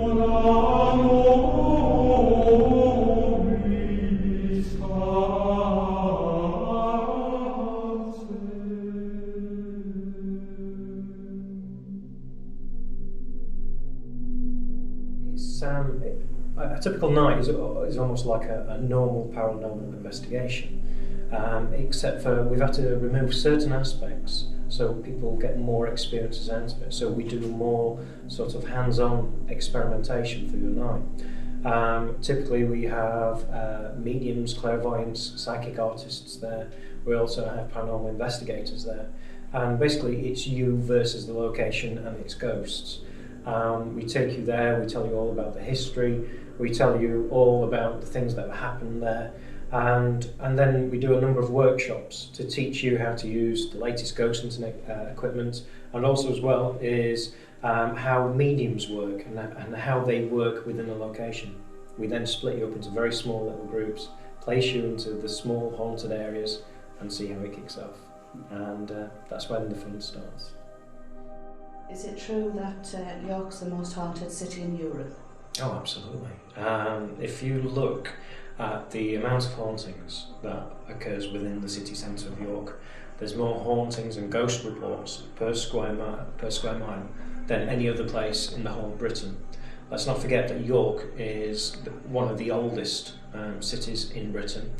A typical night is almost like a normal paranormal investigation, except for we've had to remove certain aspects so people get more experiences out of it. So we do more sort of hands-on experimentation for your night. Typically we have mediums, clairvoyants, psychic artists there. We also have paranormal investigators there. And basically it's you versus the location and its ghosts. We take you there, we tell you all about the history, we tell you all about the things that have happened there, and then we do a number of workshops to teach you how to use the latest ghost hunting equipment, and also as well is how mediums work and how they work within a location. We then split you up into very small little groups, place you into the small haunted areas and see how it kicks off. And that's when the fun starts. Is it true that York's the most haunted city in Europe? Oh, absolutely. If you look at the amount of hauntings that occurs within the city centre of York, there's more hauntings and ghost reports per square mile than any other place in the whole of Britain. Let's not forget that York is one of the oldest cities in Britain.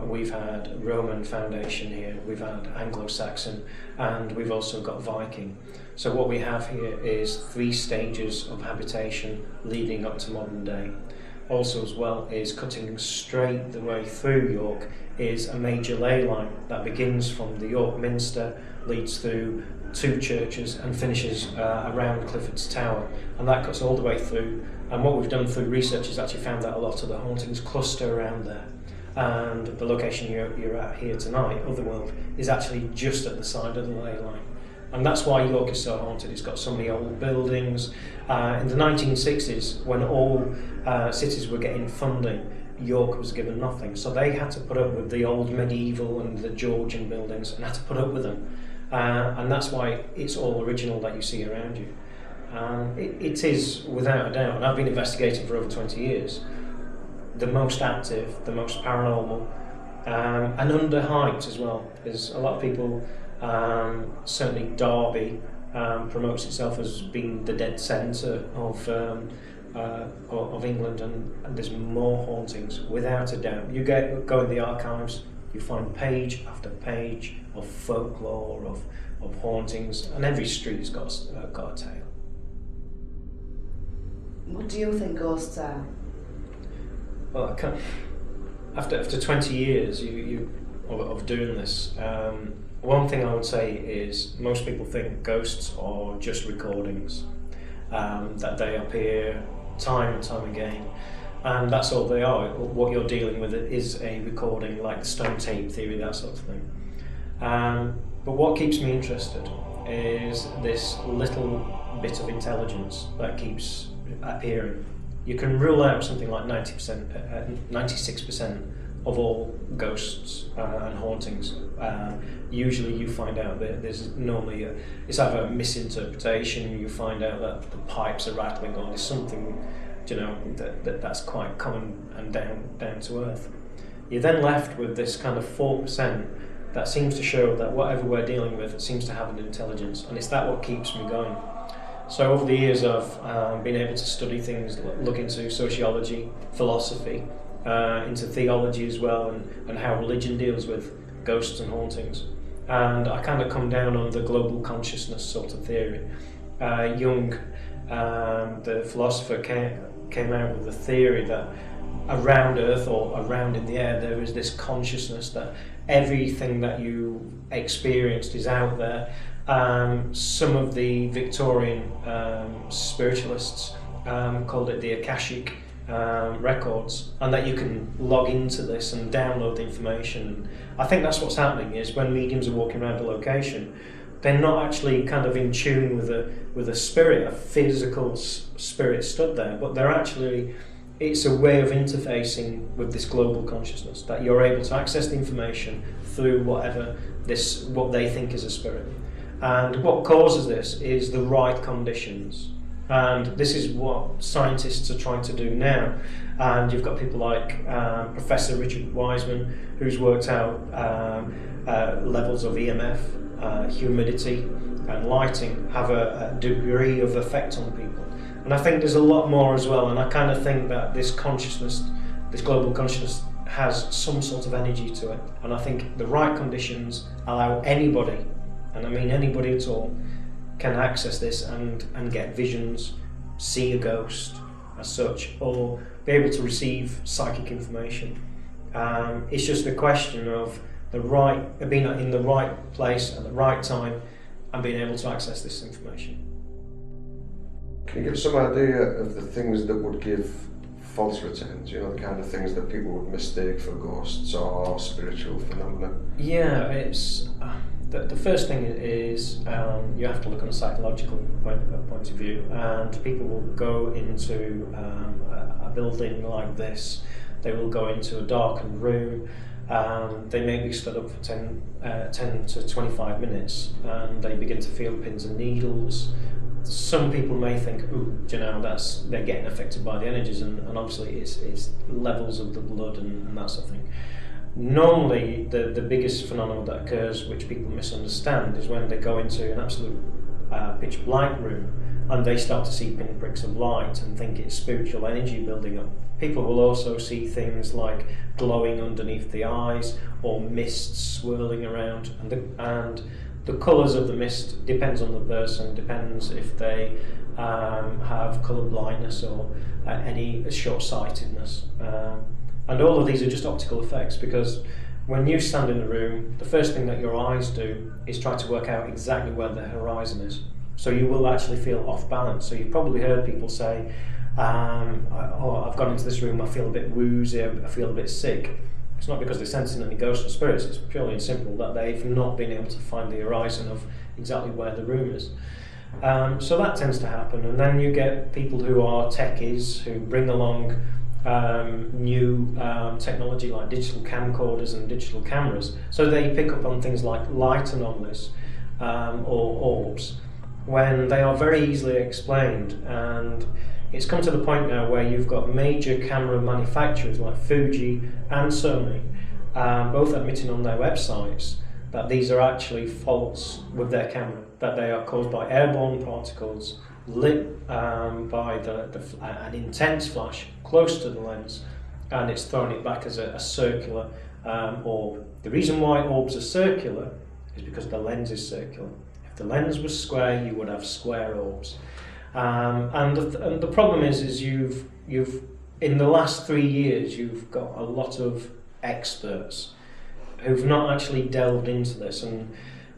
We've had Roman foundation here, we've had Anglo-Saxon, and we've also got Viking. So what we have here is 3 stages of habitation leading up to modern day. Also as well is cutting straight the way through York is a major ley line that begins from the York Minster, leads through 2 churches and finishes around Clifford's Tower, and that cuts all the way through. And what we've done through research is actually found that a lot of the hauntings cluster around there. And the location you're at here tonight, Otherworld, is actually just at the side of the ley line. And that's why York is so haunted. It's got so many old buildings. In the 1960s, when all cities were getting funding, York was given nothing. So they had to put up with the old medieval and the Georgian buildings and had to put up with them. And that's why it's all original that you see around you. It is, without a doubt, and I've been investigating for over 20 years, the most active, the most paranormal, and underhyped as well. There's a lot of people, certainly Derby promotes itself as being the dead centre of England, and there's more hauntings, without a doubt. You go in the archives, you find page after page of folklore, of hauntings, and every street's got a tale. What do you think ghosts are? Well, after 20 years of doing this, one thing I would say is most people think ghosts are just recordings, that they appear time and time again, and that's all they are. What you're dealing with is a recording, like the stone tape theory, that sort of thing. But what keeps me interested is this little bit of intelligence that keeps appearing. You can rule out something like 96% of all ghosts and hauntings. Usually you find out that there's normally it's either a misinterpretation, you find out that the pipes are rattling, or there's something, that's quite common and down to earth. You're then left with this kind of 4% that seems to show that whatever we're dealing with seems to have an intelligence, and it's that what keeps me going. So over the years I've been able to study things, look into sociology, philosophy, into theology as well, and how religion deals with ghosts and hauntings. And I kind of come down on the global consciousness sort of theory. Jung, the philosopher, came out with the theory that around Earth or around in the air there is this consciousness, that everything that you experienced is out there. Some of the Victorian spiritualists called it the Akashic records, and that you can log into this and download the information. I think that's what's happening, is when mediums are walking around a location, they're not actually kind of in tune with a spirit, a physical spirit stood there, but they're actually, it's a way of interfacing with this global consciousness, that you're able to access the information through what they think is a spirit. And what causes this is the right conditions. And this is what scientists are trying to do now. And you've got people like Professor Richard Wiseman, who's worked out levels of EMF, humidity and lighting have a degree of effect on people. And I think there's a lot more as well, and I kind of think that this consciousness, this global consciousness, has some sort of energy to it. And I think the right conditions allow anybody, and I mean anybody at all, can access this and get visions, see a ghost as such, or be able to receive psychic information. It's just a question of being in the right place at the right time and being able to access this information. Can you give some idea of the things that would give false returns, you know, the kind of things that people would mistake for ghosts or spiritual phenomena? Yeah, it's the first thing is you have to look on a psychological point of view, and people will go into a building like this. They will go into a darkened room. They may be stood up for 10 to 25 minutes, and they begin to feel pins and needles. Some people may think, "Ooh, you know, they're getting affected by the energies," and obviously it's levels of the blood and that sort of thing. Normally, the biggest phenomenon that occurs, which people misunderstand, is when they go into an absolute pitch black room and they start to see pinpricks of light and think it's spiritual energy building up. People will also see things like glowing underneath the eyes or mist swirling around, and the colours of the mist depends on the person, depends if they have colour blindness or any short-sightedness. And all of these are just optical effects, because when you stand in a room, the first thing that your eyes do is try to work out exactly where the horizon is. So you will actually feel off balance. So you've probably heard people say, I've gone into this room, I feel a bit woozy, I feel a bit sick. It's not because they're sensing any ghosts or spirits, it's purely and simple that they've not been able to find the horizon of exactly where the room is. So that tends to happen, and then you get people who are techies who bring along new technology like digital camcorders and digital cameras, so they pick up on things like light anomalies or orbs when they are very easily explained. And it's come to the point now where you've got major camera manufacturers like Fuji and Sony both admitting on their websites that these are actually faults with their camera, that they are caused by airborne particles lit by an intense flash close to the lens, and it's throwing it back as a circular orb. The reason why orbs are circular is because the lens is circular. If the lens was square, you would have square orbs. And the problem is you've in the last 3 years you've got a lot of experts who've not actually delved into this, and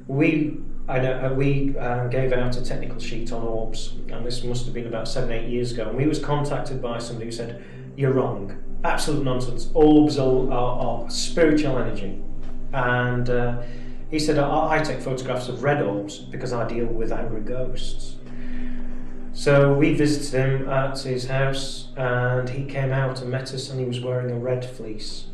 we gave out a technical sheet on orbs, and this must have been about 7-8 years ago, and we was contacted by somebody who said, "You're wrong, absolute nonsense, orbs are spiritual energy." And he said, I take photographs of red orbs because I deal with angry ghosts. So we visited him at his house, and he came out and met us, and he was wearing a red fleece.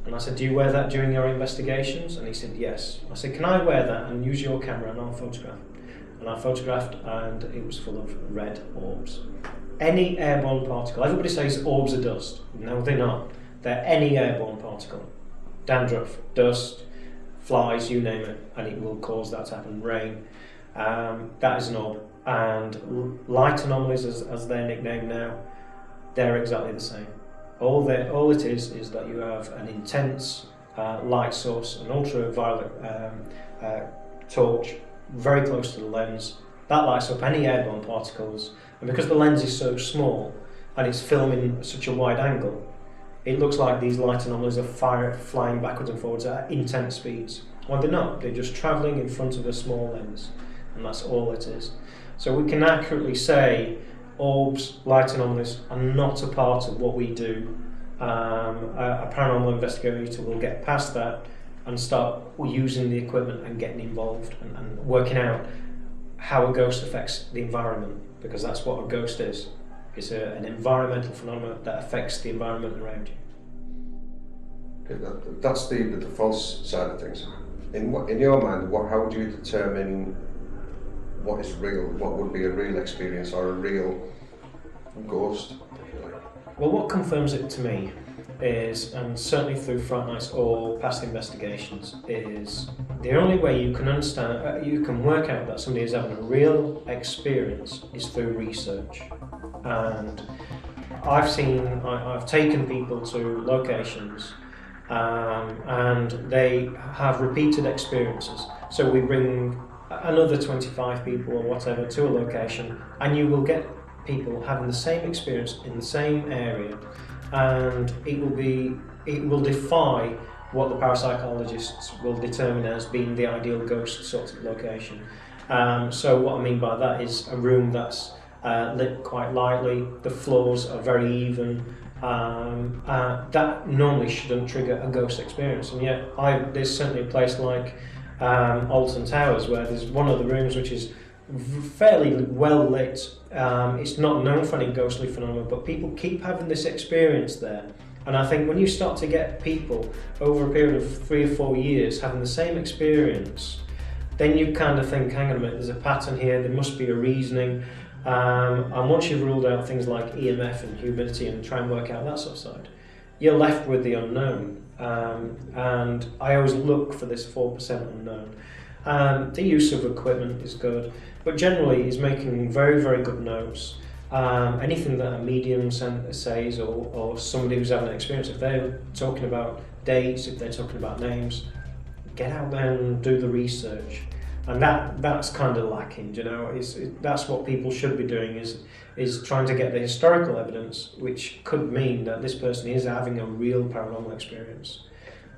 And I said, "Do you wear that during your investigations?" And he said, "Yes." I said, "Can I wear that and use your camera and I'll photograph?" And I photographed, and it was full of red orbs. Any airborne particle. Everybody says orbs are dust. No, they're not. They're any airborne particle. Dandruff, dust, flies, you name it, and it will cause that to happen. Rain. That is an orb. And light anomalies, as they're nicknamed now, they're exactly the same. All it is that you have an intense light source, an ultraviolet torch very close to the lens. That lights up any airborne particles, and because the lens is so small and it's filming at such a wide angle, it looks like these light anomalies are flying backwards and forwards at intense speeds. Well, they're not. They're just travelling in front of a small lens, and that's all it is. So we can accurately say orbs, light anomalies are not a part of what we do. A paranormal investigator will get past that and start using the equipment and getting involved and working out how a ghost affects the environment, because that's what a ghost is. It's an environmental phenomenon that affects the environment around you. Okay, that's the false side of things. In your mind, how would you determine what is real, what would be a real experience or a real ghost, if you like. Well, what confirms it to me is, and certainly through Fright Nights or past investigations, is the only way you can understand, you can work out that somebody is having a real experience is through research. And I've taken people to locations and they have repeated experiences. So we bring another 25 people or whatever to a location, and you will get people having the same experience in the same area, and it will defy what the parapsychologists will determine as being the ideal ghost sort of location. So what I mean by that is a room that's lit quite lightly, the floors are very even. That normally shouldn't trigger a ghost experience, and yet there's certainly a place like Alton Towers where there's one of the rooms which is fairly well lit. It's not known for any ghostly phenomena, but people keep having this experience there. And I think when you start to get people over a period of 3 or 4 years having the same experience, then you kind of think, hang on a minute, there's a pattern here, there must be a reasoning. And once you've ruled out things like EMF and humidity and try and work out that sort of side, you're left with the unknown. And I always look for this 4% unknown. The use of equipment is good, but generally is making very, very good notes. Anything that a medium says or somebody who's having an experience, if they're talking about dates, if they're talking about names, get out there and do the research. And that's kind of lacking, you know. That's what people should be doing, is trying to get the historical evidence, which could mean that this person is having a real paranormal experience.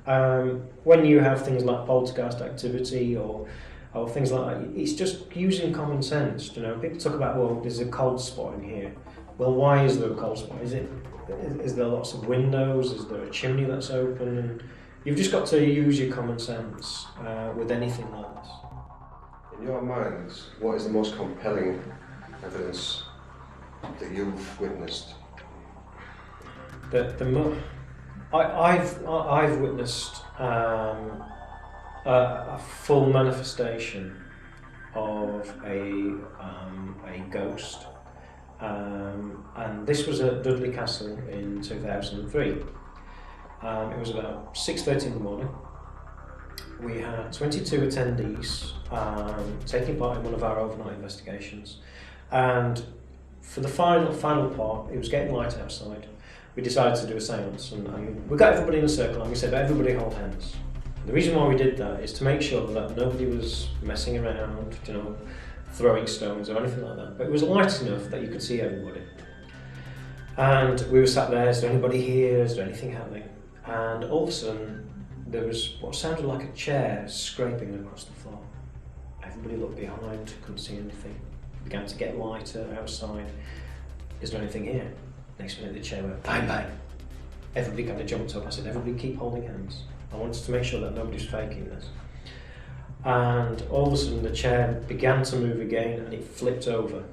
When you have things like poltergeist activity or things like that, it's just using common sense, you know. People talk about, well, there's a cold spot in here. Well, why is there a cold spot? Is there lots of windows? Is there a chimney that's open? And you've just got to use your common sense with anything like this. In your mind, what is the most compelling evidence that you've witnessed? I've witnessed a full manifestation of a ghost, and this was at Dudley Castle in 2003. It was about 6:30 in the morning. We had 22 attendees taking part in one of our overnight investigations, and for the final part, it was getting light outside. We decided to do a séance, and we got everybody in a circle and we said, everybody hold hands. The reason why we did that is to make sure that nobody was messing around, you know, throwing stones or anything like that, but it was light enough that you could see everybody. And we were sat there, is there anybody here, is there anything happening? And all of a sudden there was what sounded like a chair scraping across the floor. Everybody looked behind, couldn't see anything. It began to get lighter outside. Is there anything here? Next minute the chair went bang bang. Everybody kind of jumped up. I said, everybody keep holding hands. I wanted to make sure that nobody's faking this. And all of a sudden the chair began to move again and it flipped over.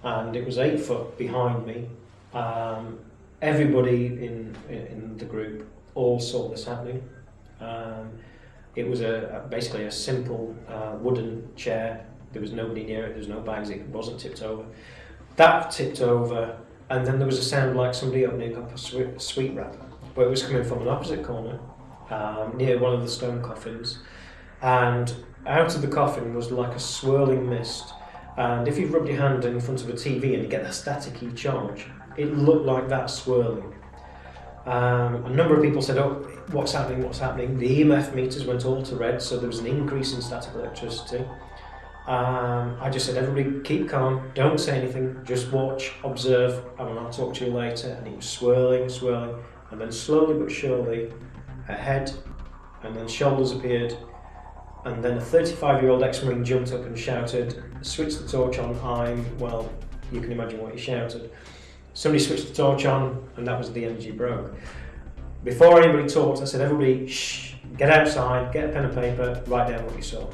And it was 8 foot behind me. Everybody in the group all saw this happening. It was basically a simple wooden chair. There was nobody near it, there was no bags, it wasn't tipped over. That tipped over, and then there was a sound like somebody opening up a sweet wrapper, but it was coming from an opposite corner, near one of the stone coffins. And out of the coffin was like a swirling mist. And if you rubbed your hand in front of a TV and you get that staticky charge, it looked like that swirling. A number of people said, oh, what's happening? The EMF meters went all to red, so there was an increase in static electricity. I just said, everybody keep calm, don't say anything, just watch, observe, and I'll talk to you later. And it was swirling, and then slowly but surely, a head and then shoulders appeared, and then a 35-year-old ex-marine jumped up and shouted, switched the torch on, well, you can imagine what he shouted. Somebody switched the torch on, and that was the energy broke. Before anybody talked, I said, everybody, shh, get outside, get a pen and paper, write down what you saw.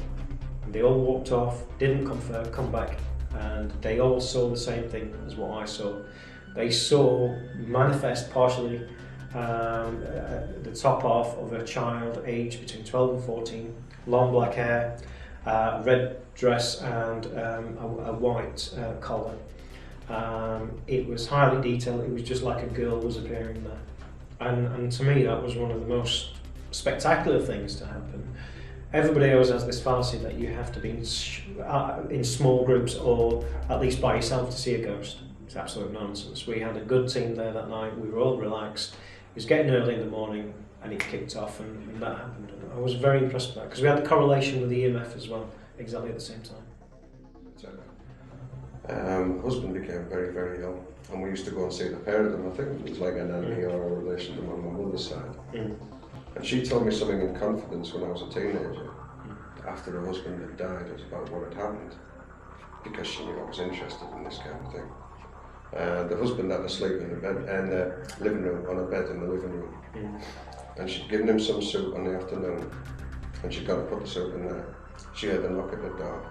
And they all walked off, didn't come back, and they all saw the same thing as what I saw. They saw manifest partially the top half of a child aged between 12 and 14, long black hair, a red dress and a white collar. It was highly detailed. It was just like a girl was appearing there. And to me, that was one of the most spectacular things to happen. Everybody always has this fallacy that you have to be in small groups or at least by yourself to see a ghost. It's absolute nonsense. We had a good team there that night. We were all relaxed. It was getting early in the morning and it kicked off and that happened. And I was very impressed with that because we had the correlation with the EMF as well, exactly at the same time. Husband became very, very ill, and we used to go and see the pair of them. I think it was like an auntie or a relation to my mother's side. And she told me something in confidence when I was a teenager, after her husband had died, about what had happened, because she knew I was interested in this kind of thing. The husband had to sleep in the bed, in the living room, on a bed in the living room. And she'd given him some soup in the afternoon, and she'd got to put the soup in there. She heard a knock at the door.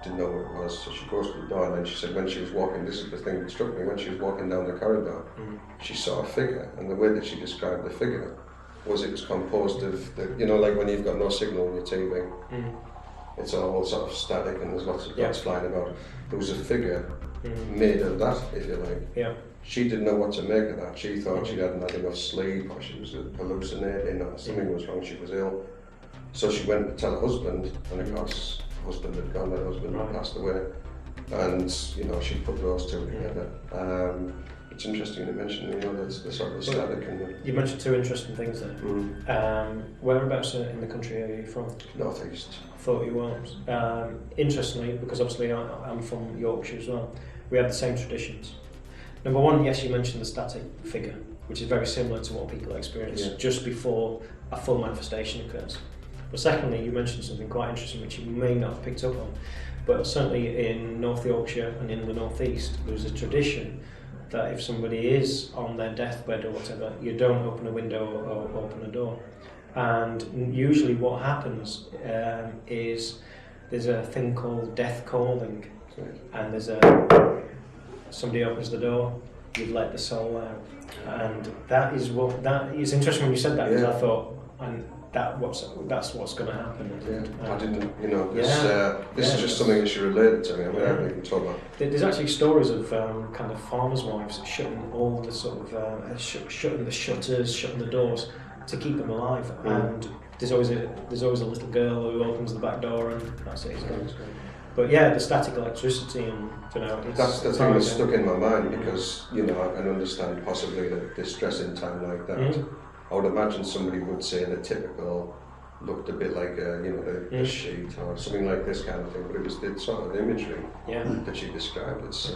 Didn't know what it was, so she goes to the door, and then she said when she was walking, this is the thing that struck me, when she was walking down the corridor, she saw a figure, and the way that she described the figure was it was composed of, you know, like when you've got no signal on your TV, it's all sort of static and there's lots of dots flying about. There was a figure made of that, if you like. She didn't know what to make of that. She thought she hadn't had enough sleep, or she was hallucinating, or something was wrong, she was ill. So she went to tell her husband, and of course, husband had gone, her husband had passed away, and you know she put those two together. It's interesting you mentioned, you know, the sort of static and the... You mentioned two interesting things there. Whereabouts in the country are you from? North East. I thought you weren't. Interestingly, because obviously I'm from Yorkshire as well, we have the same traditions. Number one, yes, you mentioned the static figure, which is very similar to what people experience just before a full manifestation occurs. But secondly, you mentioned something quite interesting which you may not have picked up on, but certainly in North Yorkshire and in the North East, there's a tradition that if somebody is on their deathbed or whatever, you don't open a window or open a door. And usually what happens is there's a thing called death calling, and there's somebody opens the door, you've let the soul out. And that is interesting when you said that, because I thought, and that's what's going to happen. I didn't, you know, this is just something that she related to me. I mean, I haven't even told her. There's actually stories of kind of farmers' wives shutting all the sort of shutting the shutters, shutting the doors to keep them alive. And there's always a little girl who opens the back door, and that's it. But yeah, the static electricity, and you know, that's the thing that's stuck in my mind, because you know I can understand possibly the distress in time like that. I would imagine somebody would say the typical looked a bit like a sheet or something like this kind of thing, but it was the sort of imagery that she described. It's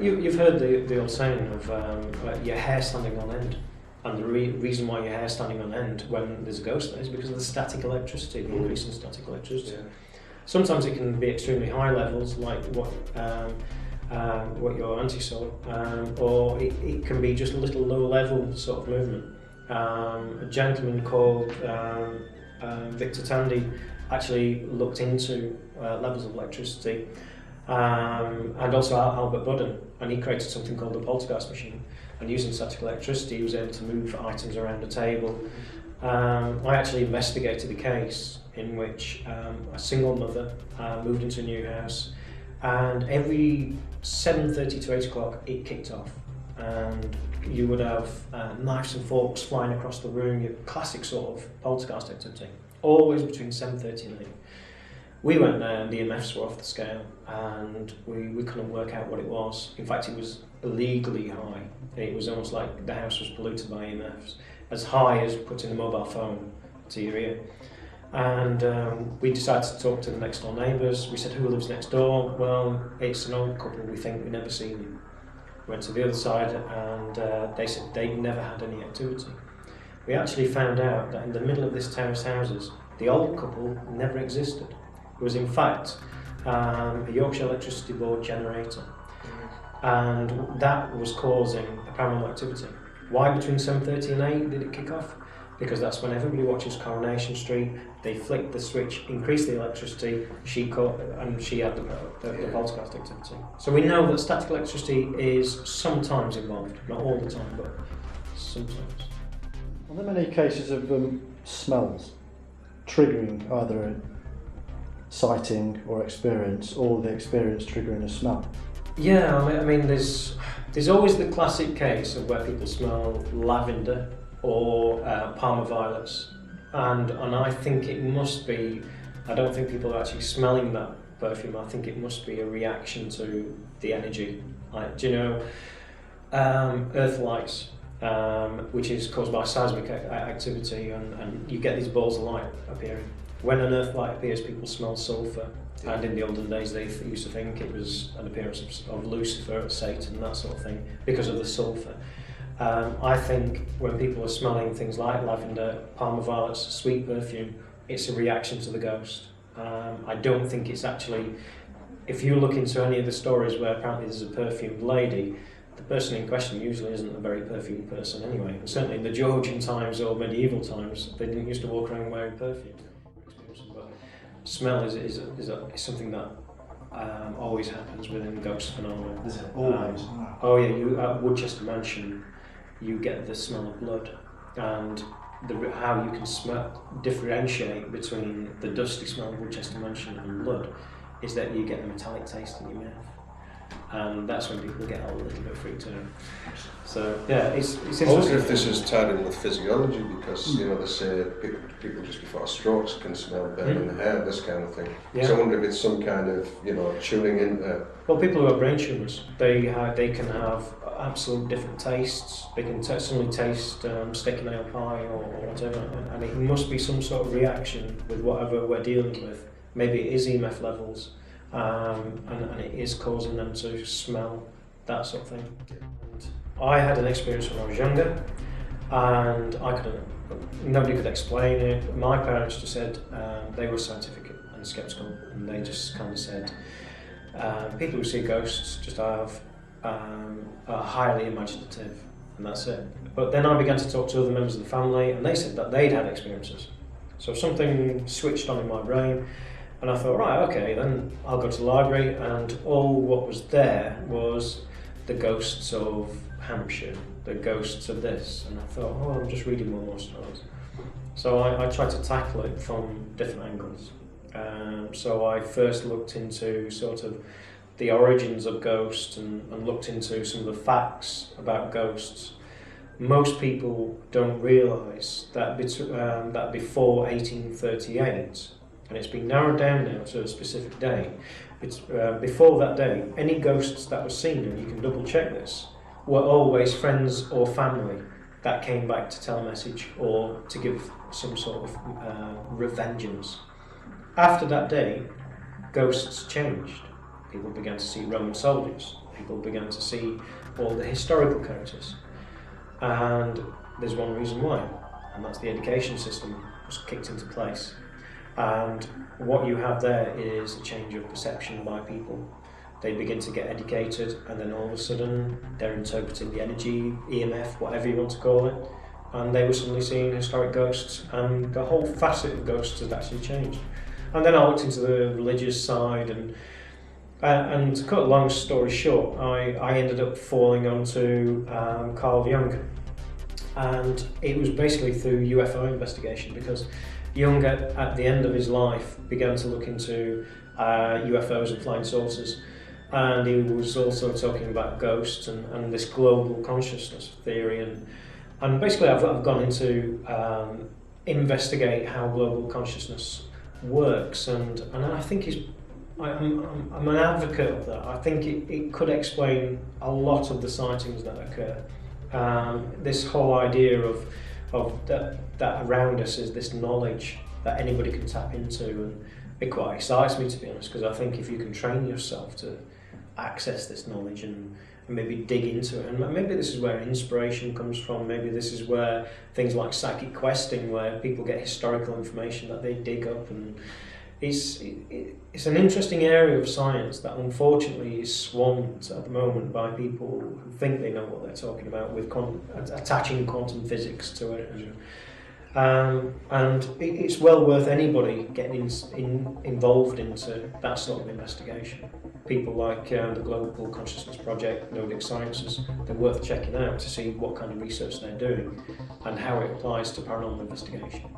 you've heard the old saying of your hair standing on end, and the reason why your hair is standing on end when there's a ghost there is because of the static electricity, the increase in static electricity. Sometimes it can be extremely high levels, like what your auntie saw, or it can be just a little low level sort of movement. A gentleman called Victor Tandy actually looked into levels of electricity, and also Albert Budden, and he created something called the poltergeist machine, and using static electricity he was able to move items around a table. I actually investigated a case in which a single mother moved into a new house, and every 7:30 to 8 o'clock it kicked off, and you would have knives and forks flying across the room, your classic sort of poltergeist activity, always between 7:30 and 8. We went there and the EMFs were off the scale, and we couldn't work out what it was. In fact, it was illegally high. It was almost like the house was polluted by EMFs, as high as putting a mobile phone to your ear. And we decided to talk to the next door neighbours. We said, who lives next door? Well, it's an old couple, we think, we've never seen them. Went to the other side, and they said they'd never had any activity. We actually found out that in the middle of this terrace houses, the old couple never existed. It was in fact a Yorkshire Electricity Board generator, and that was causing a paranormal activity. Why between 7:30 and 8 did it kick off? Because that's when everybody watches Coronation Street. They flicked the switch, increased the electricity, she caught, and she had the poltergeist activity. So we know that static electricity is sometimes involved, not all the time, but sometimes. Are there many cases of smells triggering either sighting or experience, or the experience triggering a smell? Yeah, I mean, there's always the classic case of where people smell lavender or Parma violets, and I think it must be. I don't think people are actually smelling that perfume. I think it must be a reaction to the energy. Like, do you know, earth lights, which is caused by seismic activity, and you get these balls of light appearing. When an earth light appears, people smell sulphur. And in the olden days, they used to think it was an appearance of Lucifer, Satan, that sort of thing, because of the sulphur. I think when people are smelling things like lavender, Parma violets, sweet perfume, it's a reaction to the ghost. I don't think it's actually, if you look into any of the stories where apparently there's a perfumed lady, the person in question usually isn't a very perfumed person anyway. And certainly in the Georgian times or medieval times, they didn't used to walk around wearing perfume. Smell is something that always happens within ghost phenomena. Is it always? Oh yeah, you at Woodchester Mansion, you get the smell of blood, and how you can differentiate between the dusty smell of Woodchester Mansion and blood is that you get a metallic taste in your mouth, and that's when people get a little bit freaked out. So yeah, it's interesting. I wonder if this is tied in with physiology, because you know they say people just before strokes can smell burning in the hair, this kind of thing. Yeah. So I wonder if it's some kind of tuning into. Well, people who have brain tumours, they can have absolute different tastes. They can suddenly taste steak and ale pie or whatever, and it must be some sort of reaction with whatever we're dealing with. Maybe it is EMF levels, and it is causing them to smell that sort of thing. And I had an experience when I was younger, and nobody could explain it. My parents just said they were scientific and sceptical, and they just kind of said people who see ghosts just are highly imaginative, and that's it. But then I began to talk to other members of the family, and they said that they'd had experiences. So something switched on in my brain, and I thought, right, okay, then I'll go to the library, and all what was there was the ghosts of Hampshire, the ghosts of this, and I thought, oh, I'm just reading more stories. So I tried to tackle it from different angles. So I first looked into sort of the origins of ghosts and looked into some of the facts about ghosts. Most people don't realise that that before 1838, and it's been narrowed down now to a specific day, before that day, any ghosts that were seen, and you can double check this, were always friends or family that came back to tell a message or to give some sort of revengeance. After that day, ghosts changed. People began to see Roman soldiers. People began to see all the historical characters. And there's one reason why, and that's the education system was kicked into place. And what you have there is a change of perception by people. They begin to get educated, and then all of a sudden they're interpreting the energy, EMF, whatever you want to call it, and they were suddenly seeing historic ghosts, and the whole facet of ghosts had actually changed. And then I looked into the religious side, and to cut a long story short, I ended up falling onto Carl Jung, and it was basically through UFO investigation, because Jung at the end of his life began to look into UFOs and flying saucers, and he was also talking about ghosts and this global consciousness theory, and basically I've gone into investigate how global consciousness works, and I think I'm an advocate of that. I think it could explain a lot of the sightings that occur. This whole idea of that around us is this knowledge that anybody can tap into, and it quite excites me, to be honest, because I think if you can train yourself to access this knowledge and maybe dig into it, and maybe this is where inspiration comes from, maybe this is where things like psychic questing, where people get historical information that they dig up, and it's an interesting area of science that unfortunately is swamped at the moment by people who think they know what they're talking about, with attaching quantum physics to it, and it's well worth anybody getting involved into that sort of investigation. People like the Global Consciousness Project, Nordic Sciences, they're worth checking out to see what kind of research they're doing and how it applies to paranormal investigation.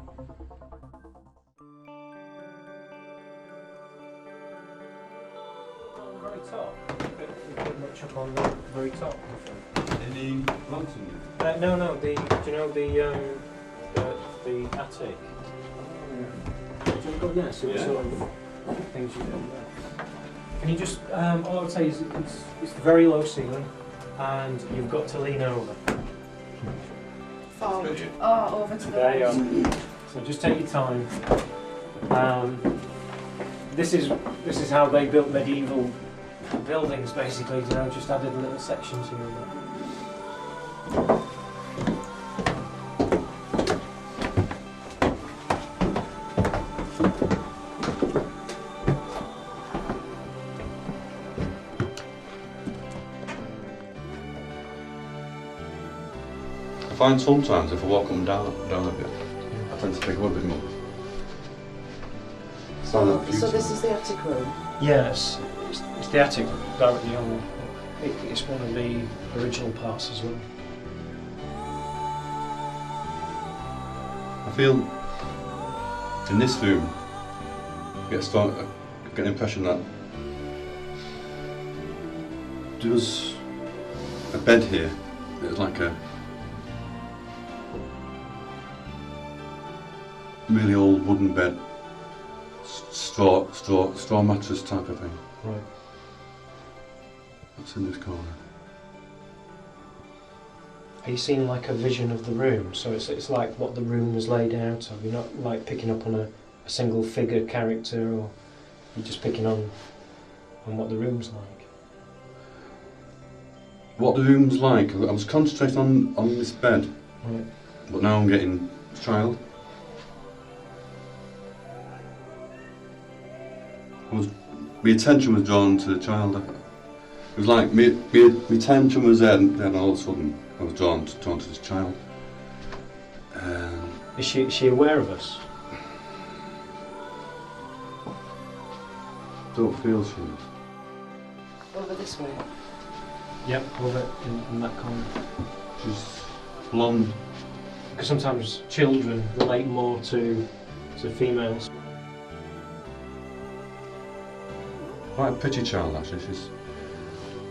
Any lanterns? No. Do you know the attic? Do you want to go in there? See what sort of things you do there. Can you just? All I would say is it's very low ceiling, and you've got to lean over. Forward. Oh, over to the There you right. are. So just take your time. This is how they built medieval buildings, basically. You know, just added little sections here and there. I find sometimes if I walk them down a bit, I tend to pick up a bit more. So this is the attic room? Yes, it's the attic directly on. It's one of the original parts as well. I feel in this room, I get an impression that there was a bed here. It was like a really old wooden bed, straw mattress type of thing. Right. That's in this corner. Are you seeing like a vision of the room? So it's like what the room was laid out of. You're not like picking up on a single figure character, or you're just picking on what the room's like. What the room's like, I was concentrating on this bed, Right. but now I'm getting child. My attention was drawn to the child. It was like my attention was there, and then all of a sudden I was drawn to this child. Is she aware of us? Don't feel she is. Over this way? Yep, over in that corner. She's blonde. Because sometimes children relate more to females. Quite a pretty child actually. She's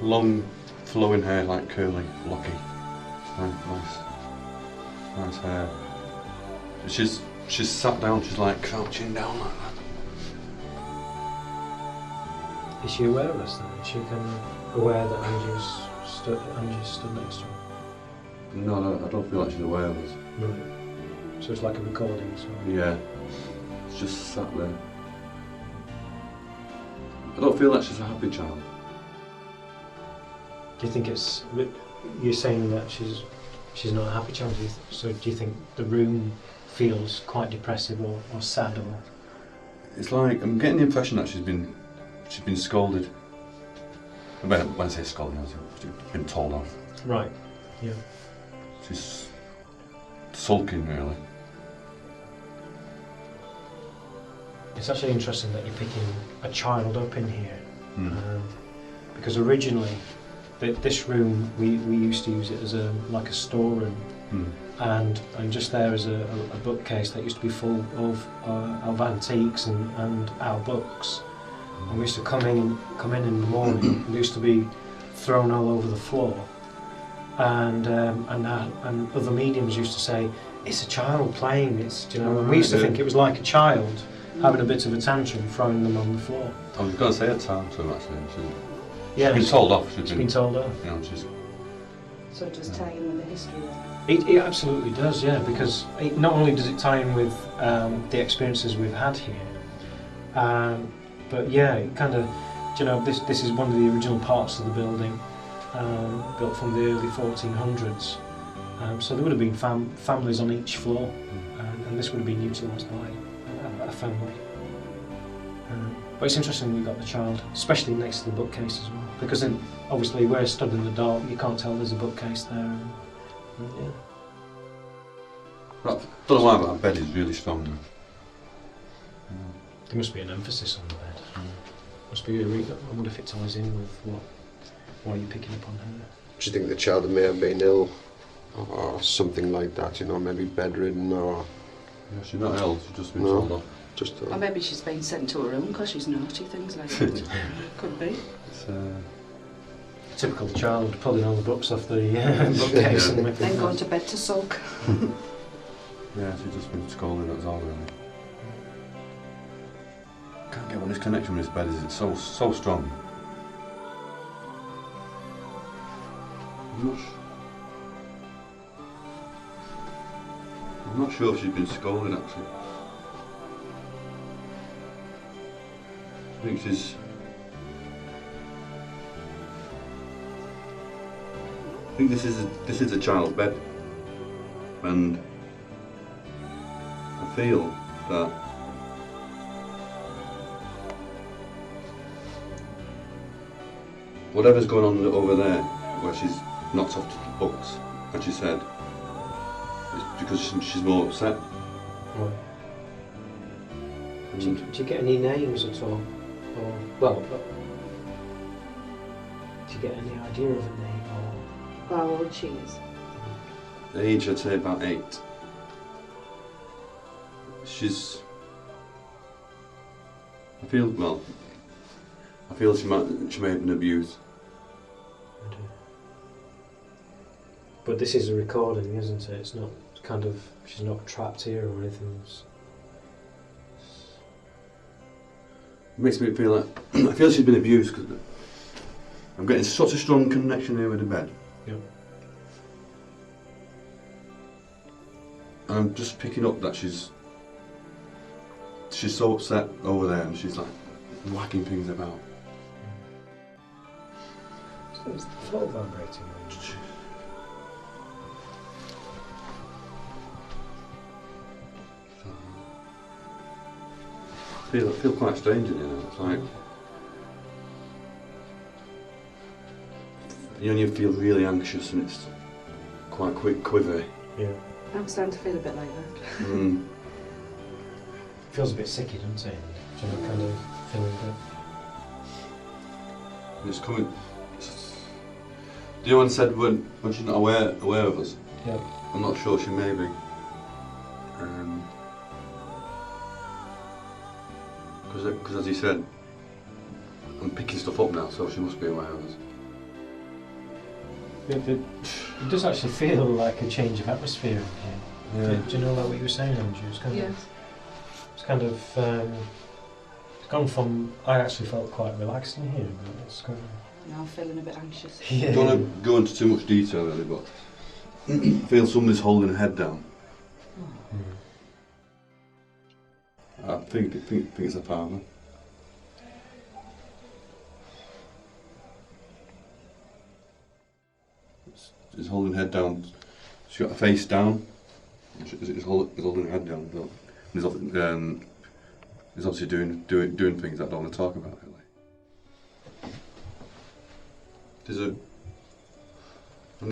long, flowing hair, like curly, locky. Nice hair. She's sat down. She's like crouching down like that. Is she aware of us then? Is she kind of aware that Angie's stood next to her? No, I don't feel like she's aware of us. Right. So it's like a recording. So. Yeah. She's just sat there. I don't feel like she's a happy child. Do you think it's? You're saying that she's not a happy child. So do you think the room feels quite depressive or sad or? It's like I'm getting the impression that she's been scolded. When I say scolded, she's been told off. Right. Yeah. She's sulking really. It's actually interesting that you're picking a child up in here, because originally this room we used to use it as like a storeroom, and just there is a bookcase that used to be full of antiques and our books, and we used to come in the morning. It used to be thrown all over the floor, and other mediums used to say it's a child playing. And we used to think it was like a child having a bit of a tantrum, throwing them on the floor. I was going to say a tantrum actually. She's been told off. She's been told off. You know, she's. So it does tie in with the history then? It absolutely does, yeah, because not only does it tie in with the experiences we've had here, but yeah, it kind of, this is one of the original parts of the building, built from the early 1400s. So there would have been families on each floor, and this would have been utilised by a family. But it's interesting we got the child, especially next to the bookcase as well, because then obviously we're stood in the dark, you can't tell there's a bookcase there. Yeah. I don't know why, but that bed is really strong now. There must be an emphasis on the bed. Must be I wonder if it ties in with why you're picking up on her. Do you think the child may have been ill or something like that, maybe bedridden or... Yeah, she's not ill, she's just been told off. Or maybe she's been sent to her room because she's naughty, things like that. Could be. Typical child pulling all the books off the bookcase and whipping Then them going out. to bed to sulk. Yeah, she's just been scolded, that's all really. Can't get what this connection with this bed is, it's so strong. I'm not sure if she's been scolded actually. I think this is a child's bed, and I feel that whatever's going on over there, where she's knocked off the books, as she said, it's because she's more upset. Right. Do you get any names at all? Or, well, do you get any idea of a name? Or How old she is. Age, I'd say about 8. I feel she may have been abused. But this is a recording, isn't it? It's not kind of, she's not trapped here or anything. It makes me feel like, I feel she's been abused because I'm getting such a strong connection here with the bed. Yep. And I'm just picking up that she's so upset over there and she's like whacking things about. Is the floor vibrating? I feel quite strange in here. It's like you feel really anxious and it's quite quivery. Yeah. I'm starting to feel a bit like that. Feels a bit sicky, doesn't it? So I'm kind of feeling good. And it's coming. The one said when she's not aware of us. Yeah. I'm not sure she may be. Because as he said, I'm picking stuff up now, so she must be aware of us. It does actually feel like a change of atmosphere in here. Yeah. Do you know like what you were saying, Andrew? It's kind of, it's kind of, it's gone from, I actually felt quite relaxed in here, but it's kind of... Now I'm feeling a bit anxious. I don't want to go into too much detail really, but I feel somebody's holding her head down. I think it's a father. She's holding her head down. She's got her face down. She's holding her head down. But he's obviously doing things that I don't want to talk about really. I'm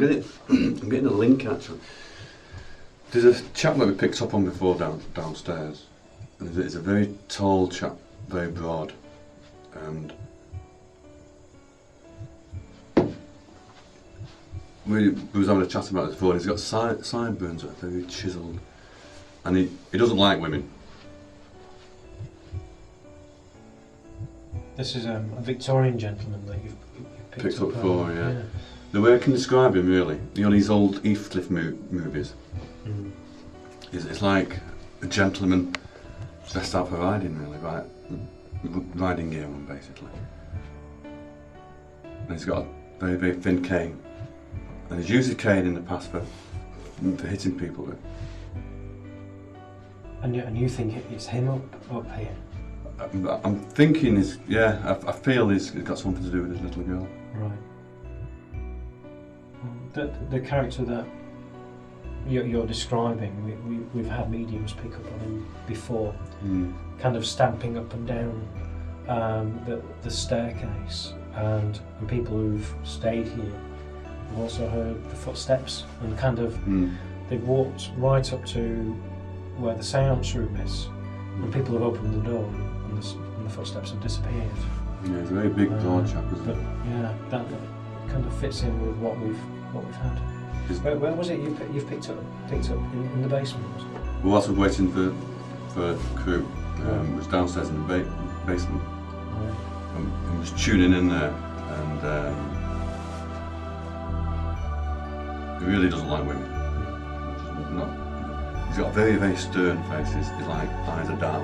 getting a link actually. There's a chap that we picked up on before downstairs. And it's a very tall chap, very broad, and we was having a chat about this before. And he's got sideburns that are very chiselled, and he doesn't like women. This is a Victorian gentleman that you've Picked up before, yeah. The way I can describe him really, you know these old Heathcliff movies, it's like a gentleman dressed out for riding really, right? Riding gear on basically. And he's got a very, very thin cane. And he's used his cane in the past for hitting people with. And you think it's him up here? I'm thinking I feel he's got something to do with his little girl. Right. The character that you're describing, we've had mediums pick up on him before, kind of stamping up and down the staircase, and people who've stayed here have also heard the footsteps, and kind of they've walked right up to where the seance room is, and people have opened the door and the footsteps have disappeared. Yeah, he's a very big broad chap, isn't he? But yeah, that kind of fits in with what we've had. Where was it you've picked up in the basement? Well, whilst we're waiting for crew, it was downstairs in the basement. Right. I was tuning in there, and He really doesn't like women. He's got a very, very stern face. His like eyes are dark,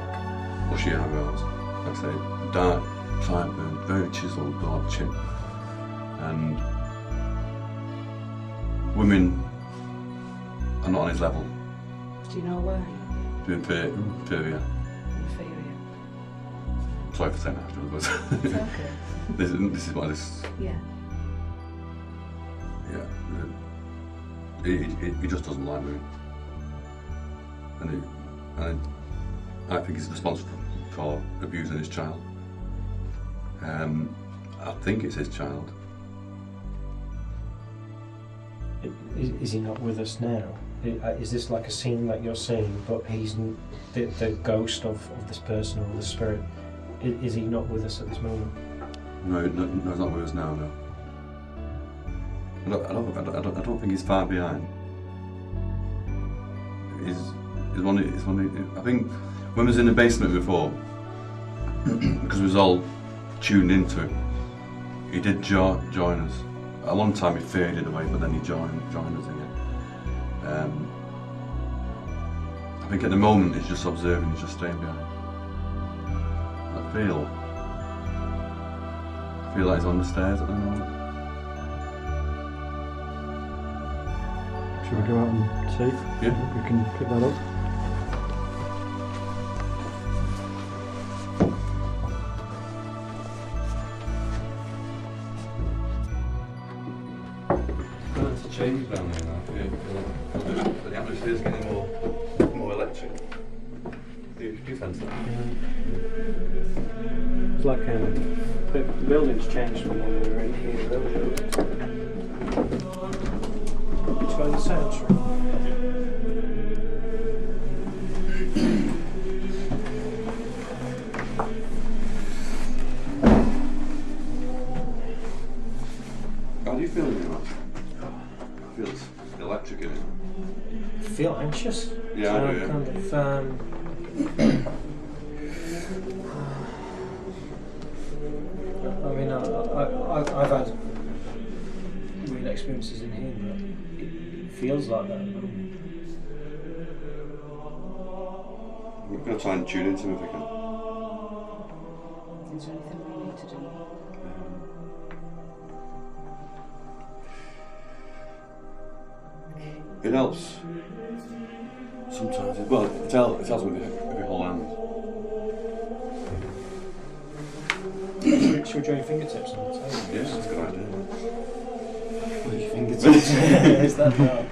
bushy eyebrows. Like I say, dark, sideburn, very chiselled, broad chin. And women are not on his level. Do you know why? Inferior. Inferior. Sorry for saying that afterwards, but It's okay. this is why this. Yeah. Yeah. He just doesn't like women. And I think he's responsible for abusing his child. I think it's his child. Is he not with us now? Is this like a scene that you're seeing, but he's the ghost of this person or the spirit? Is he not with us at this moment? No, he's not with us now. No. I don't think he's far behind. He's one. I think when we was in the basement before, because we was all tuned into him, he did join us. At one time he faded away, but then he joined us again. I think at the moment he's just observing, he's just staying behind. I feel like he's on the stairs at the moment. Should we go out and see? Yeah. We can pick that up. It's a change down there now. Yeah. But the atmosphere's getting more electric. Do you fancy that? It's like the building's changed from when we were in here earlier. It's by the cemetery. How do you feel in your mouth? I feel it's electric in it. Feel anxious? Yeah, I do, yeah. Kind of, I mean, I've had weird experiences in here, but it feels like that at the moment. We're going to try and tune into him if we can. Is there anything we need to do? It helps. Sometimes, it helps with your whole hand. Should we join your fingertips on the table? Yes, that's a good idea. Your fingertips. Is that dark?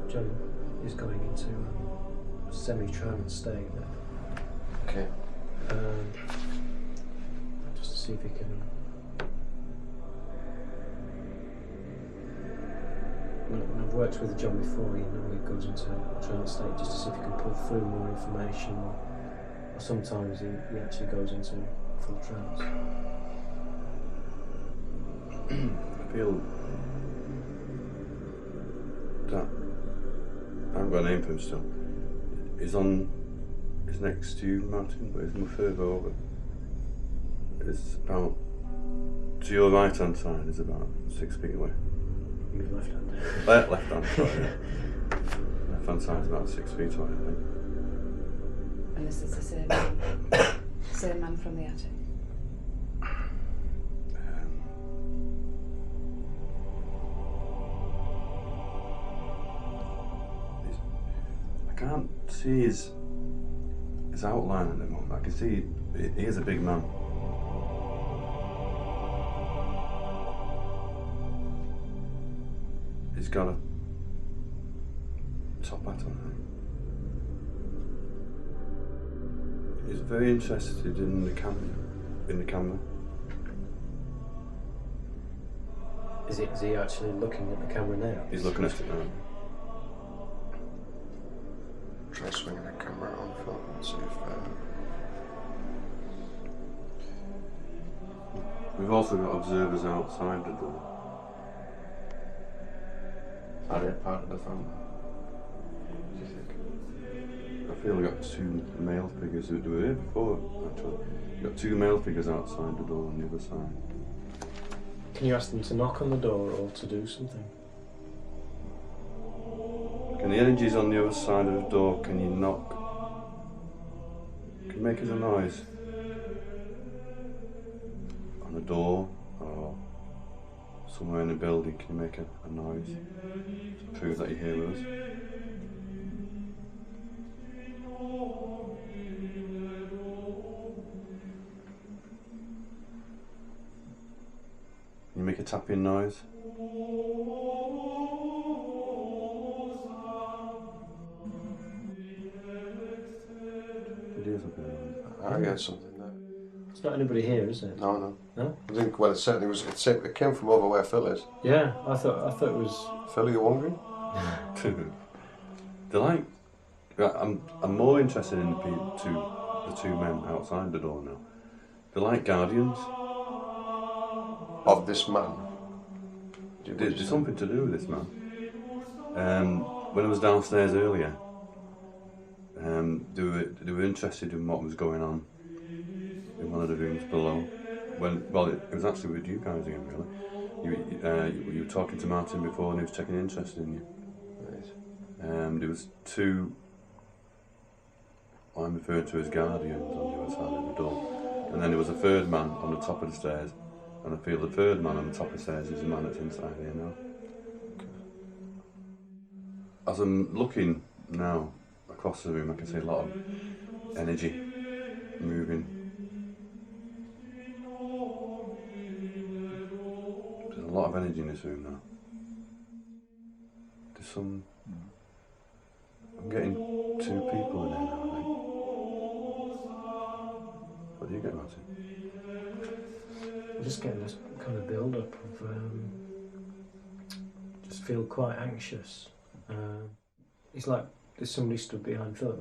John is going into a semi-trance state there. Okay. Just to see if he can. When I've worked with John before, you know, he goes into a trance state just to see if he can pull through more information, or sometimes he actually goes into full trance. I feel that I haven't got a name for him still. He's next to you, Martin, but he's more further over. It's about, to your right hand side is about 6 feet away. Your left hand. Left hand, sorry. Yeah. Left hand side is about 6 feet away, I think. And this is the same man from the attic. I can't see his his outline at the moment. I can see he is a big man. He's got a top hat on. He's very interested in the camera. Is he actually looking at the camera now? He's looking at it now. Try swinging the camera on film and see if. We've also got observers outside the door. Are they part of the family? Do you think? I feel we got two male figures who were here before, actually. We've got two male figures outside the door on the other side. Can you ask them to knock on the door or to do something? Can the energies on the other side of the door, can you knock? Can you make us a noise? On the door or somewhere in the building, can you make a noise to prove that you hear us? Can you make a tapping noise? It is a bit. I heard something there. It's not anybody here, is it? No. No? I think, well, it certainly was. It came from over where Phil is. Yeah, I thought it was. Phil, are you hungry? They're like. I'm more interested in the two men outside the door now. They're like guardians. Of this man. There's something to do with this man. When I was downstairs earlier, they were interested in what was going on in one of the rooms below. It was actually with you guys again, really. You were talking to Martin before, and he was taking interest in you. Right. There was two. I'm referring to as guardians on the other side of the door, and then there was a third man on the top of the stairs. And I feel the third man on the top of the stairs is the man that's inside here now. As I'm looking now across the room, I can see a lot of energy moving. There's a lot of energy in this room now. There's some. I'm getting two people in here now, I think. What do you get, Martin? I'm just getting this kind of build-up of just feel quite anxious. It's like there's somebody stood behind Philip,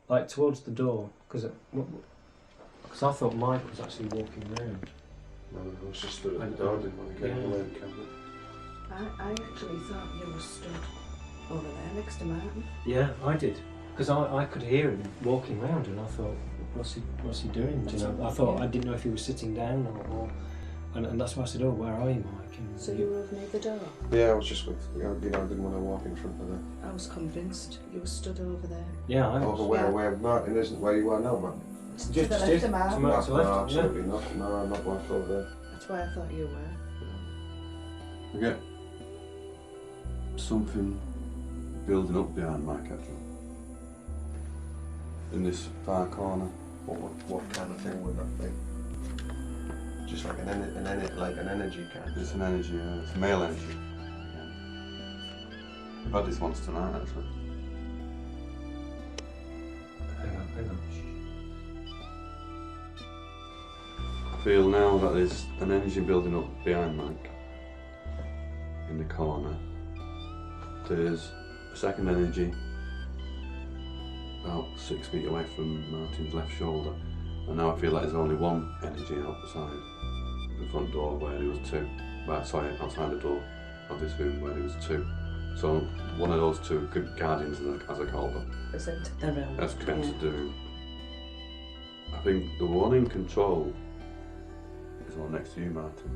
like towards the door, because I thought Mike was actually walking around. No, I was just stood at the door, didn't want to get away the camera. I actually thought you were stood over there next to Martin. Yeah, I did, because I could hear him walking around, and I thought, what's he doing? Do you know, I thought I didn't know if he was sitting down or and that's why I said, oh, where are you, Mike? And So you were over near the door? Yeah, I was just with, I didn't want to walk in front of her. I was convinced you were stood over there. Yeah, I was. Over where Martin isn't where you are now, Martin? To the left of Martin. To No, the left, absolutely not. No, I'm not walking over there. That's where I thought you were. I get something building up behind Mike, actually. In this far corner. What kind of thing would that be? Just like an energy kind. It's an energy, it's male energy. Yeah. We've had this once tonight, actually. Hang on. I feel now that there's an energy building up behind Mike. In the corner. There's a second energy about 6 feet away from Martin's left shoulder. And now I feel like there's only one energy outside the front door where there was two. Outside the door of this room where there was two. So one of those two guardians, as I call them, Is it around? has entered the room. I think the one in control is the one next to you, Martin.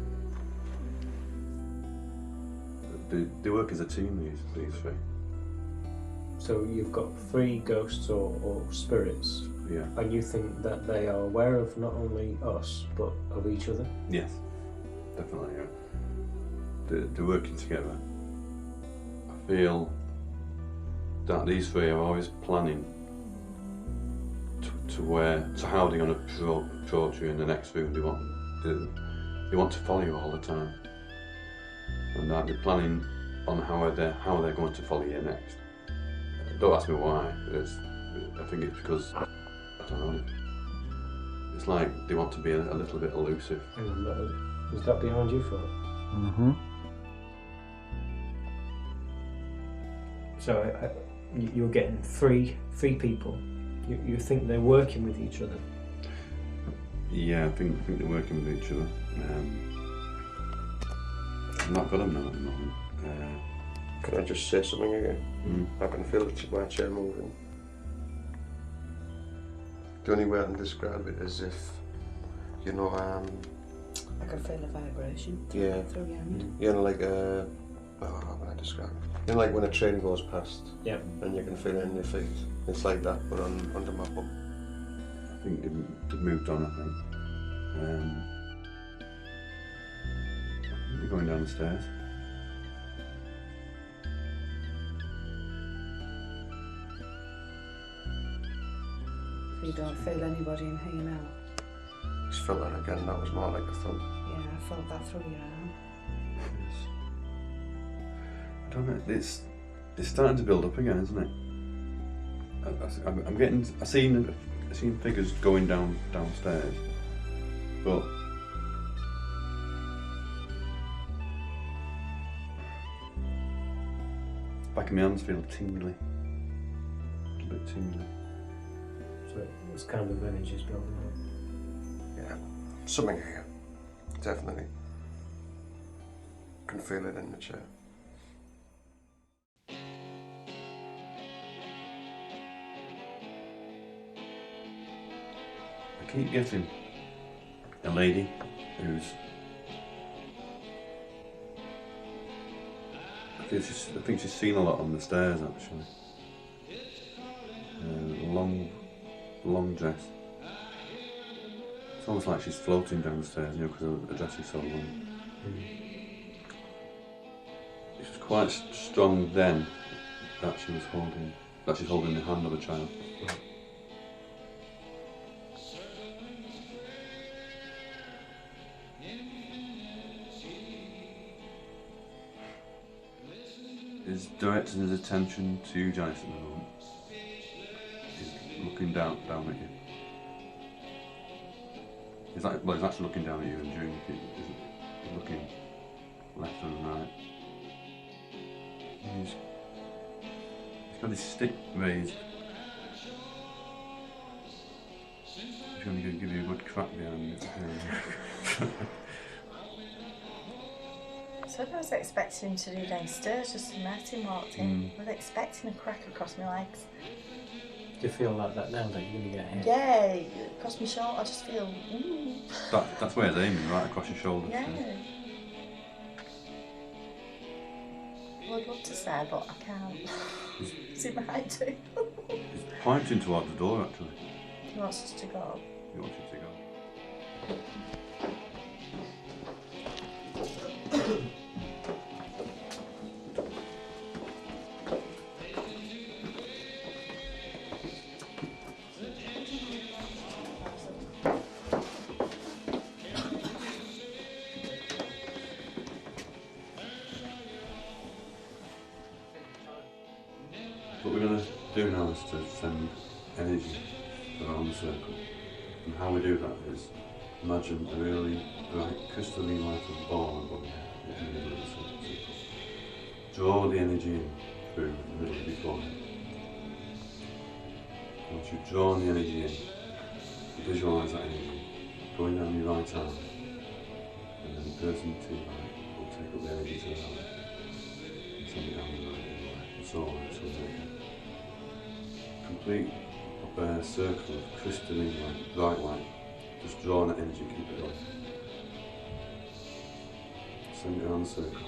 They work as a team, these three. So you've got three ghosts or spirits, Yeah. and you think that they are aware of not only us, but of each other? Yes. Definitely, yeah. They're working together. I feel that these three are always planning to how they're going to approach you in the next room. They want to follow you all the time, and that they're planning on how they're going to follow you next. Don't ask me why. I think it's because I don't know. It's like they want to be a little bit elusive. Was that behind you, Philip? Mm-hmm. So you're getting three people. You think they're working with each other? Yeah, I think they're working with each other. I've not got them now at the moment. Can I just say something again? I can feel my chair moving. The only way I can describe it is if, you know, I could feel a vibration through your hand. you know, like how can I describe it? You know, like when a train goes past, Yeah. and you can feel it in your feet. It's like that, but under my bum. I think they've moved on. I think they're going down the stairs. You don't feel anybody in here now? Just felt that again. That was more like a thump. Yeah, I felt that through your arm. I don't know. It's starting to build up again, isn't it? I seen figures going downstairs, but back of my hands feel tingly, a bit tingly. So this kind of energy's building up. Yeah, something here. Definitely. Can feel it in the chair. I keep getting a lady who's I think she's seen a lot on the stairs actually. Long dress. It's almost like she's floating down the stairs, you know, because her dress is so long. It was quite strong then that she's holding the hand of a child. Is directing his attention to Janice at the moment. He's looking down at you. He's actually looking down at you, and during he's looking left and right. He's got his stick raised. He's going to give you a good crack behind you. So I was expecting him to do downstairs just as Martin walked in. I was expecting a crack across my legs. Do you feel like that now that you're going to get hit? Yeah, across my shoulder. I just feel. That's where it's aiming, right across your shoulders. Yeah. Well, I'd love to say, but I can't. It's in my head too. He's pointing towards the door actually. He wants us to go. He wants you to go. What we're going to do now is to send energy around the circle. And how we do that is imagine a really bright crystalline light of ball above you in the middle of the circle. Draw the energy in through the middle of your forehead. Once you've drawn the energy in, visualise that energy going down your right arm, and then the person to your right will take up the energy to the right and send it down the right and the left, and so on until they complete a circle of crystalline light, bright light. Just draw that energy, keep it going. Send it around the circle.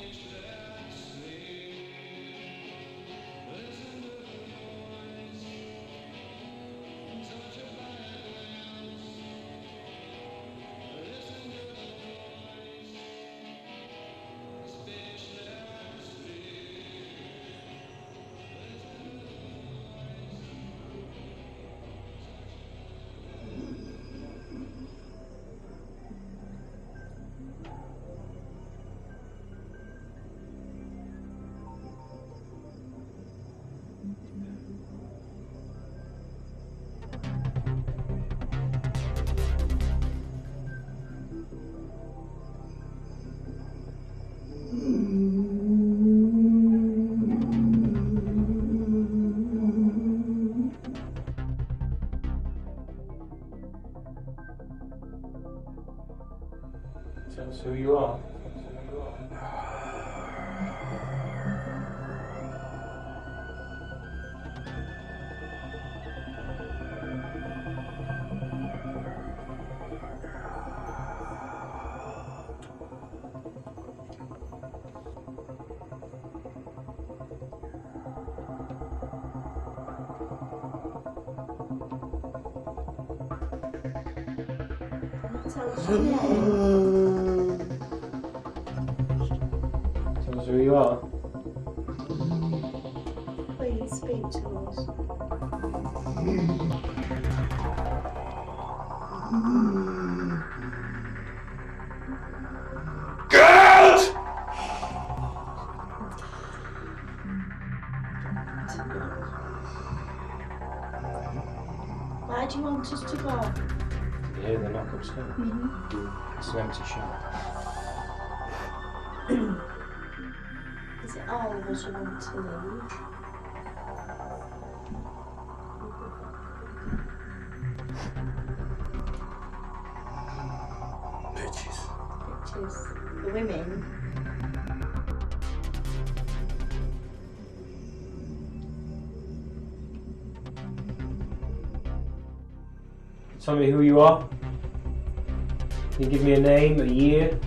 Tell us who you are. Tell us your name. Tell us who you are. Please speak to us. Why do you want us to go? You hear the knock upstairs? It's an empty shop. Is it all of us who want to leave? Bitches. The women. Tell me who you are. Can you give me a name, a year?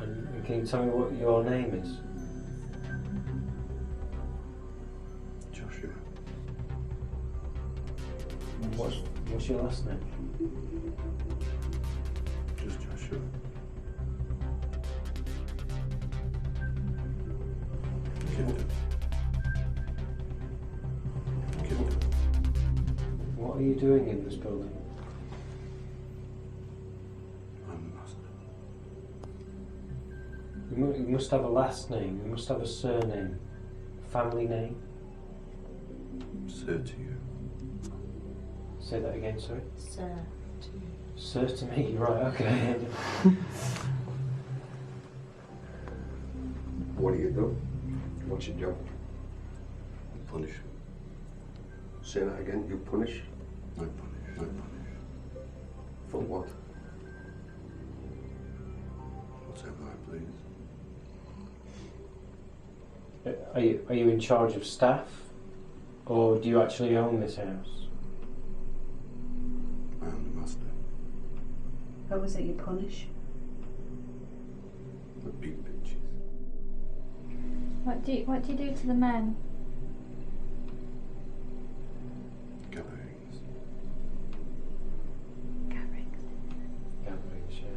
And can you tell me what your name is? Joshua. And what's your last name? Just Joshua. What are you doing in this building? I'm the master. You must have a last name, you must have a surname, family name. Sir to you. Say that again, sorry. Sir. Sir to me, right, okay. What do you do? What's your job? Punish. Say that again. You punish? I punish. I punish. For what? Whatever I please. Are you in charge of staff? Or do you actually own this house? I am the master. What was it you punish? The big bitches. What do you do to the men? Gatherings. Gatherings, yeah.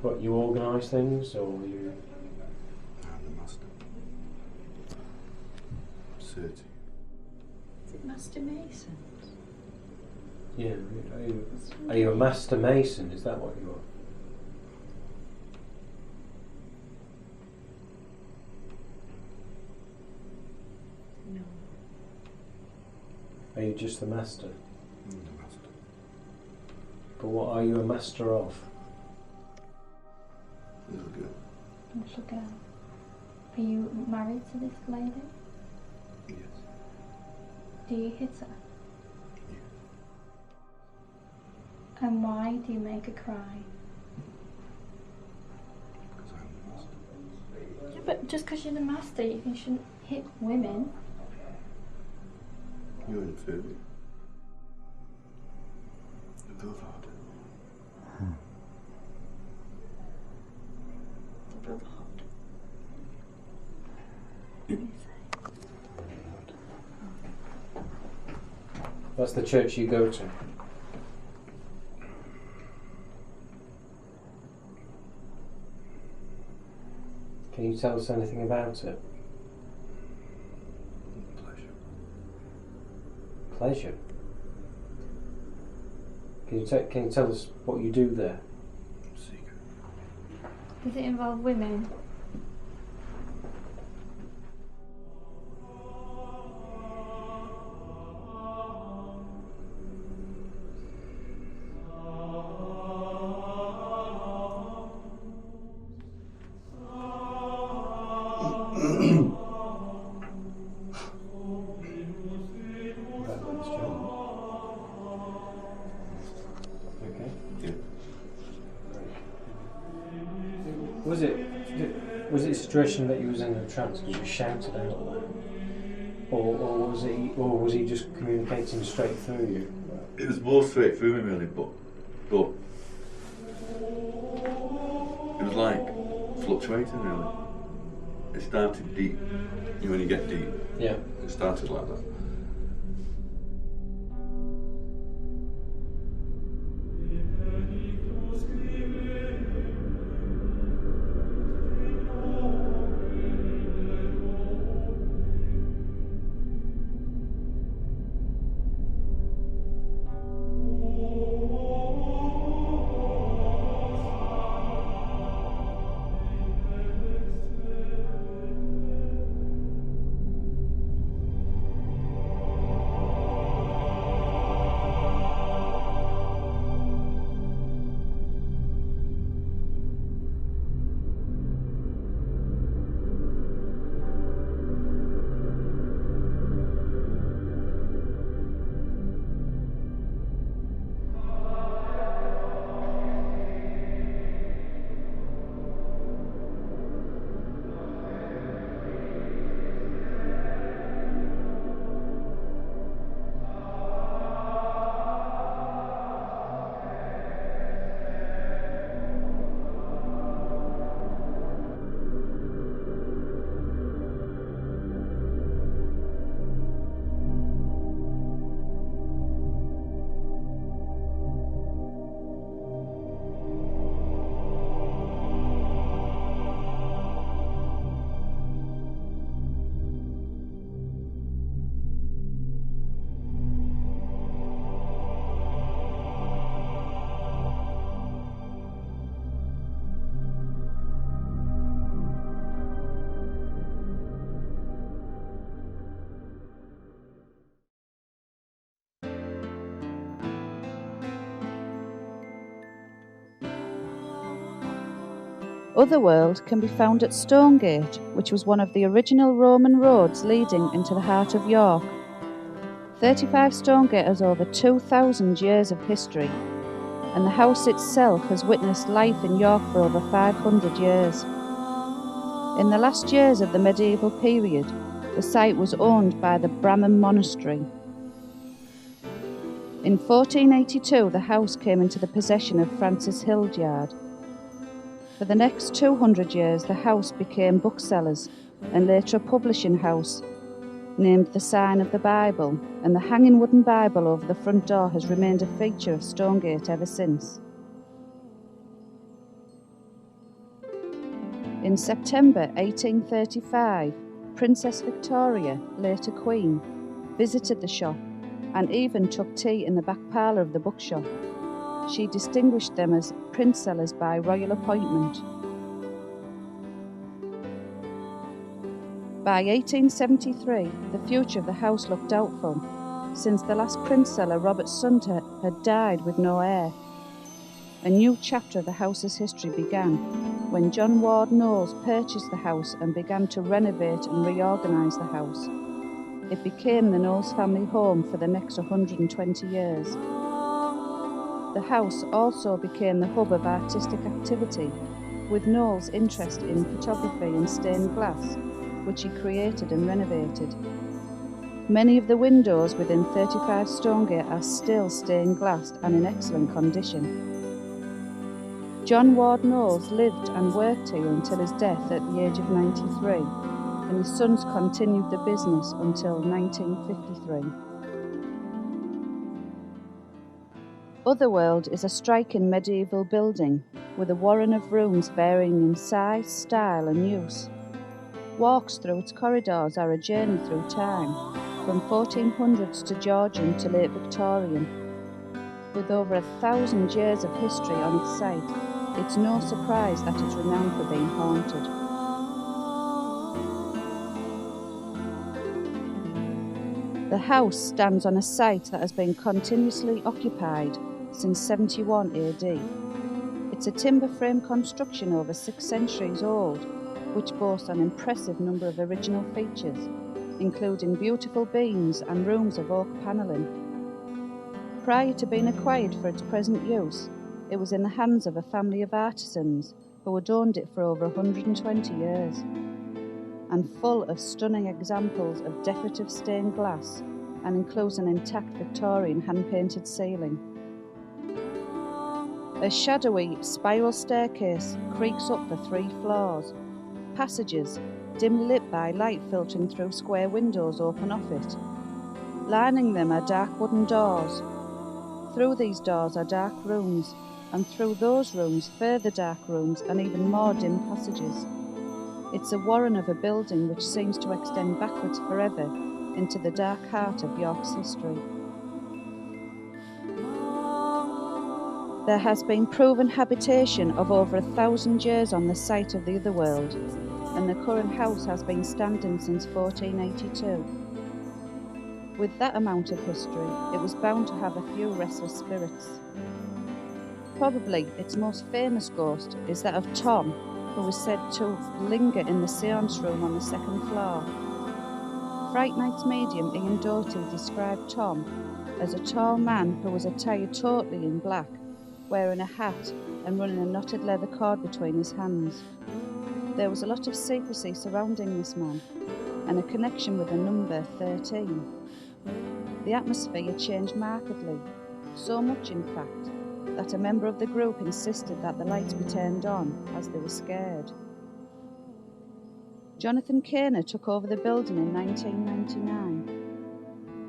What you organise things, or you? I'm the master. Sir to you. Is it Master Mason? Yeah. Are you a master mason? Is that what you are? No. Are you just the master? I'm the master. But what are you a master of? Little girl. Little girl. Are you married to this lady? Yes. Do you hit her? Yes. And why do you make her cry? Because I'm the master. Yeah, but just because you're the master, you shouldn't hit women. You're inferior. The Brotherhood. The Brotherhood. That's the church you go to. Can you tell us anything about it? Pleasure. Pleasure. Can you tell us what you do there? Secret. Does it involve women? Was it a situation that he was in a trance because you shouted out, or was he just communicating straight through you? It was more straight through me really, but it was like fluctuating really. It started deep. You know when you get deep? Yeah. It started like that. Otherworld can be found at Stonegate, which was one of the original Roman roads leading into the heart of York. 35 Stonegate has over 2,000 years of history, and the house itself has witnessed life in York for over 500 years. In the last years of the medieval period, the site was owned by the Brahmin monastery. In 1482, the house came into the possession of Francis Hildyard. For the next 200 years, the house became booksellers and later a publishing house named The Sign of the Bible, and the hanging wooden Bible over the front door has remained a feature of Stonegate ever since. In September 1835, Princess Victoria, later Queen, visited the shop and even took tea in the back parlour of the bookshop. She distinguished them as printsellers by royal appointment. By 1873, the future of the house looked doubtful, since the last printseller, Robert Sunter, had died with no heir. A new chapter of the house's history began when John Ward Knowles purchased the house and began to renovate and reorganise the house. It became the Knowles family home for the next 120 years. The house also became the hub of artistic activity, with Knowles' interest in photography and stained glass, which he created and renovated. Many of the windows within 35 Stonegate are still stained glass and in excellent condition. John Ward Knowles lived and worked here until his death at the age of 93, and his sons continued the business until 1953. Otherworld is a striking medieval building with a warren of rooms varying in size, style and use. Walks through its corridors are a journey through time, from 1400s to Georgian to late Victorian. With over 1,000 years of history on its site, it's no surprise that it's renowned for being haunted. The house stands on a site that has been continuously occupied since 71 AD. It's a timber frame construction over 6 centuries old, which boasts an impressive number of original features, including beautiful beams and rooms of oak panelling. Prior to being acquired for its present use, it was in the hands of a family of artisans who had owned it for over 120 years, and full of stunning examples of decorative stained glass, and includes an intact Victorian hand-painted ceiling. A shadowy spiral staircase creaks up for 3 floors. Passages, dimly lit by light filtering through square windows, open off it. Lining them are dark wooden doors. Through these doors are dark rooms, and through those rooms further dark rooms and even more dim passages. It's a warren of a building which seems to extend backwards forever into the dark heart of York's history. There has been proven habitation of over 1,000 years on the site of the other world, and the current house has been standing since 1482. With that amount of history, it was bound to have a few restless spirits. Probably its most famous ghost is that of Tom, who was said to linger in the seance room on the 2nd floor. Fright Night's medium Ian Doherty described Tom as a tall man who was attired totally in black, wearing a hat and running a knotted leather cord between his hands. There was a lot of secrecy surrounding this man, and a connection with the number 13. The atmosphere changed markedly, so much in fact, that a member of the group insisted that the lights be turned on as they were scared. Jonathan Kenneth took over the building in 1999.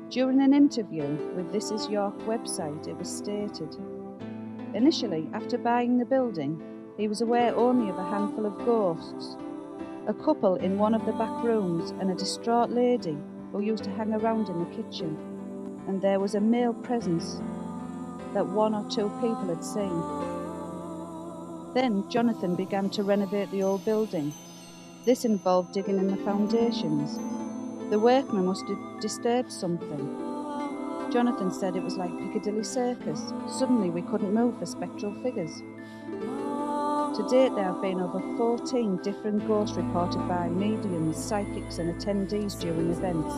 During an interview with This Is York website, it was stated, initially, after buying the building, he was aware only of a handful of ghosts, a couple in one of the back rooms and a distraught lady who used to hang around in the kitchen, and there was a male presence that 1 or 2 people had seen. Then Jonathan began to renovate the old building. This involved digging in the foundations. The workmen must have disturbed something. Jonathan said it was like Piccadilly Circus. Suddenly we couldn't move for spectral figures. To date there have been over 14 different ghosts reported by mediums, psychics and attendees during events.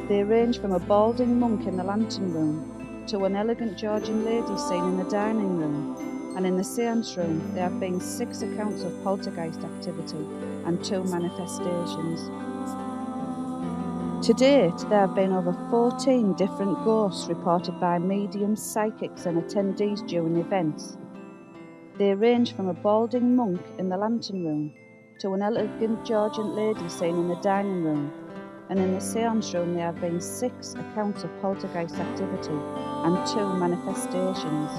They range from a balding monk in the lantern room to an elegant Georgian lady seen in the dining room, and in the seance room there have been 6 accounts of poltergeist activity and 2 manifestations. To date, there have been over 14 different ghosts reported by mediums, psychics and attendees during events. They range from a balding monk in the lantern room to an elegant Georgian lady seen in the dining room, and in the seance room there have been 6 accounts of poltergeist activity and 2 manifestations.